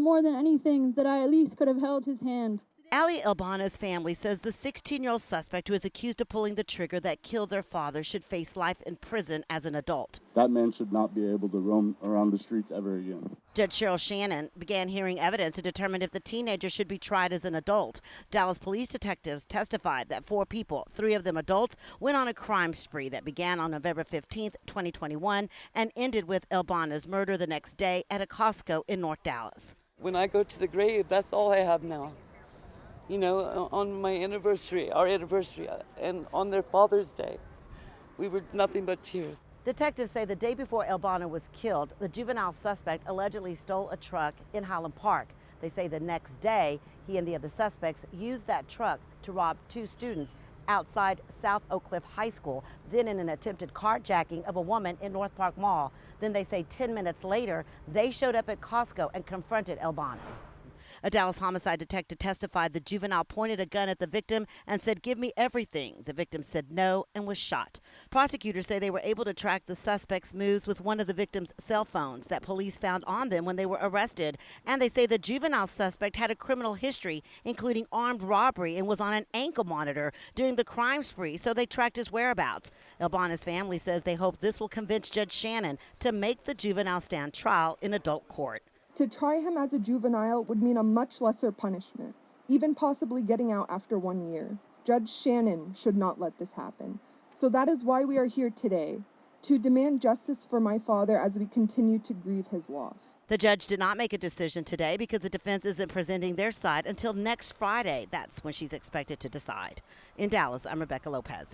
More than anything, that I at least could have held his hand. Ali Elbanna's family says the 16-year-old suspect who is accused of pulling the trigger that killed their father should face life in prison as an adult. That man should not be able to roam around the streets ever again. Judge Cheryl Shannon began hearing evidence to determine if the teenager should be tried as an adult. Dallas police detectives testified that 4 people, 3 of them adults, went on a crime spree that began on November 15, 2021, and ended with Elbanna's murder the next day at a Costco in North Dallas. When I go to the grave, that's all I have now. You know, on my anniversary, our anniversary, and on their Father's Day, we were nothing but tears. Detectives say the day before Elbanna was killed, the juvenile suspect allegedly stole a truck in Highland Park. They say the next day, he and the other suspects used that truck to rob 2 students outside South Oak Cliff High School, then in an attempted carjacking of a woman in North Park Mall. Then they say 10 minutes later, they showed up at Costco and confronted Elbanna. A Dallas homicide detective testified the juvenile pointed a gun at the victim and said, "Give me everything." The victim said no and was shot. Prosecutors say they were able to track the suspect's moves with one of the victim's cell phones that police found on them when they were arrested. And they say the juvenile suspect had a criminal history, including armed robbery, and was on an ankle monitor during the crime spree, so they tracked his whereabouts. Elbanna's family says they hope this will convince Judge Shannon to make the juvenile stand trial in adult court. To try him as a juvenile would mean a much lesser punishment, even possibly getting out after 1 year. Judge Shannon should not let this happen. So that is why we are here today, to demand justice for my father as we continue to grieve his loss. The judge did not make a decision today because the defense isn't presenting their side until next Friday. That's when she's expected to decide. In Dallas, I'm Rebecca Lopez.